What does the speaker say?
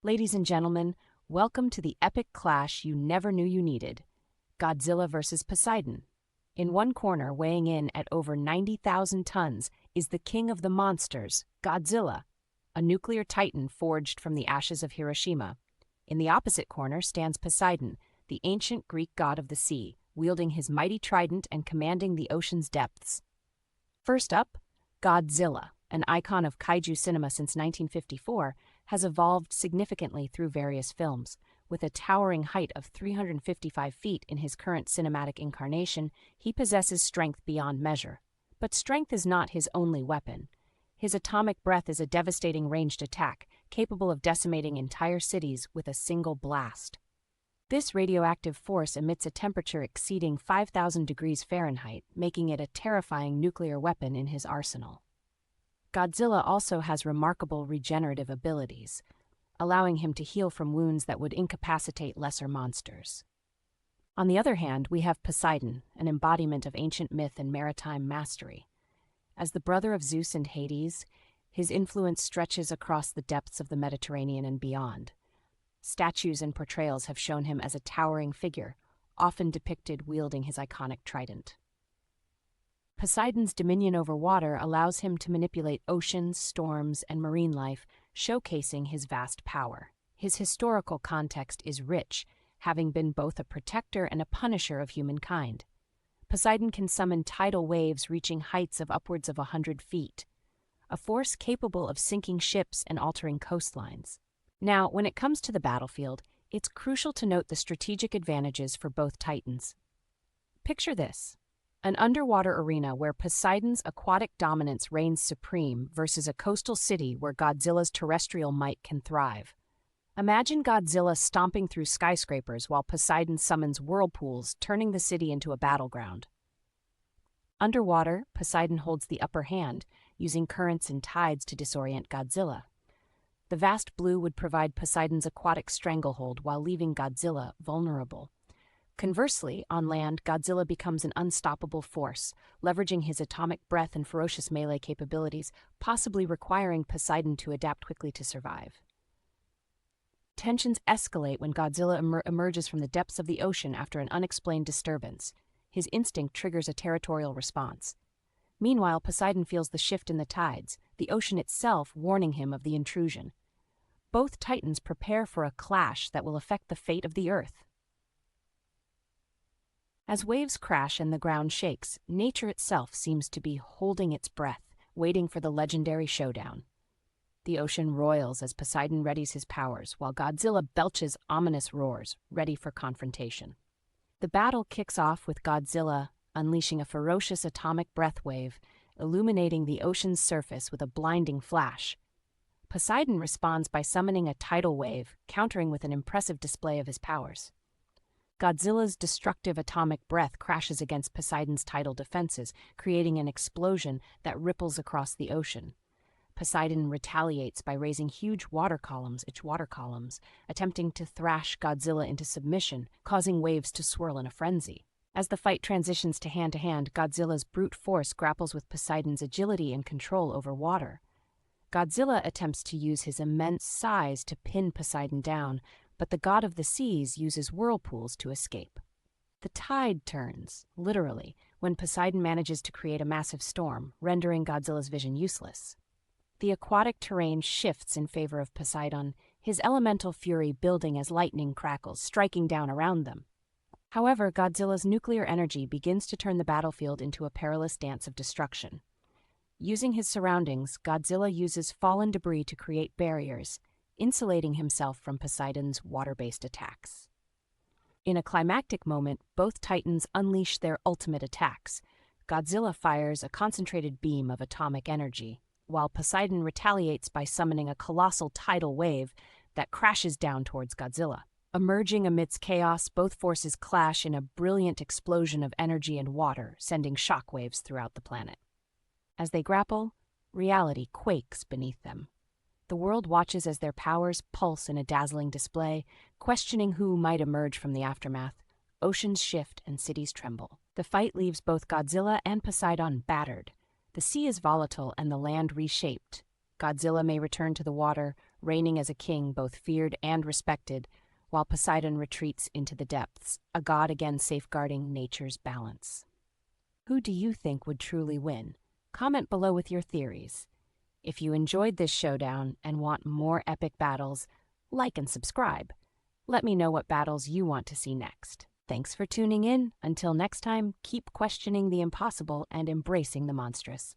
Ladies and gentlemen, welcome to the epic clash you never knew you needed. Godzilla versus Poseidon. In one corner, weighing in at over 90,000 tons, is the king of the monsters, Godzilla, a nuclear titan forged from the ashes of Hiroshima. In the opposite corner stands Poseidon, the ancient Greek god of the sea, wielding his mighty trident and commanding the ocean's depths. First up, Godzilla, an icon of kaiju cinema since 1954, has evolved significantly through various films. With a towering height of 355 feet in his current cinematic incarnation, he possesses strength beyond measure. But strength is not his only weapon. His atomic breath is a devastating ranged attack, capable of decimating entire cities with a single blast. This radioactive force emits a temperature exceeding 5,000 degrees Fahrenheit, making it a terrifying nuclear weapon in his arsenal. Godzilla also has remarkable regenerative abilities, allowing him to heal from wounds that would incapacitate lesser monsters. On the other hand, we have Poseidon, an embodiment of ancient myth and maritime mastery. As the brother of Zeus and Hades, his influence stretches across the depths of the Mediterranean and beyond. Statues and portrayals have shown him as a towering figure, often depicted wielding his iconic trident. Poseidon's dominion over water allows him to manipulate oceans, storms, and marine life, showcasing his vast power. His historical context is rich, having been both a protector and a punisher of humankind. Poseidon can summon tidal waves reaching heights of upwards of 100 feet, a force capable of sinking ships and altering coastlines. Now, when it comes to the battlefield, it's crucial to note the strategic advantages for both titans. Picture this: an underwater arena where Poseidon's aquatic dominance reigns supreme versus a coastal city where Godzilla's terrestrial might can thrive. Imagine Godzilla stomping through skyscrapers while Poseidon summons whirlpools, turning the city into a battleground. Underwater, Poseidon holds the upper hand, using currents and tides to disorient Godzilla. The vast blue would provide Poseidon's aquatic stranglehold while leaving Godzilla vulnerable. Conversely, on land, Godzilla becomes an unstoppable force, leveraging his atomic breath and ferocious melee capabilities, possibly requiring Poseidon to adapt quickly to survive. Tensions escalate when Godzilla emerges from the depths of the ocean after an unexplained disturbance. His instinct triggers a territorial response. Meanwhile, Poseidon feels the shift in the tides, the ocean itself warning him of the intrusion. Both titans prepare for a clash that will affect the fate of the Earth. As waves crash and the ground shakes, nature itself seems to be holding its breath, waiting for the legendary showdown. The ocean roils as Poseidon readies his powers, while Godzilla belches ominous roars, ready for confrontation. The battle kicks off with Godzilla unleashing a ferocious atomic breath wave, illuminating the ocean's surface with a blinding flash. Poseidon responds by summoning a tidal wave, countering with an impressive display of his powers. Godzilla's destructive atomic breath crashes against Poseidon's tidal defenses, creating an explosion that ripples across the ocean. Poseidon retaliates by raising huge water columns, attempting to thrash Godzilla into submission, causing waves to swirl in a frenzy. As the fight transitions to hand, Godzilla's brute force grapples with Poseidon's agility and control over water. Godzilla attempts to use his immense size to pin Poseidon down, but the god of the seas uses whirlpools to escape. The tide turns, literally, when Poseidon manages to create a massive storm, rendering Godzilla's vision useless. The aquatic terrain shifts in favor of Poseidon, his elemental fury building as lightning crackles, striking down around them. However, Godzilla's nuclear energy begins to turn the battlefield into a perilous dance of destruction. Using his surroundings, Godzilla uses fallen debris to create barriers, insulating himself from Poseidon's water-based attacks. In a climactic moment, both titans unleash their ultimate attacks. Godzilla fires a concentrated beam of atomic energy, while Poseidon retaliates by summoning a colossal tidal wave that crashes down towards Godzilla. Emerging amidst chaos, both forces clash in a brilliant explosion of energy and water, sending shockwaves throughout the planet. As they grapple, reality quakes beneath them. The world watches as their powers pulse in a dazzling display, questioning who might emerge from the aftermath. Oceans shift and cities tremble. The fight leaves both Godzilla and Poseidon battered. The sea is volatile and the land reshaped. Godzilla may return to the water, reigning as a king both feared and respected, while Poseidon retreats into the depths, a god again safeguarding nature's balance. Who do you think would truly win? Comment below with your theories. If you enjoyed this showdown and want more epic battles, like and subscribe. Let me know what battles you want to see next. Thanks for tuning in. Until next time, keep questioning the impossible and embracing the monstrous.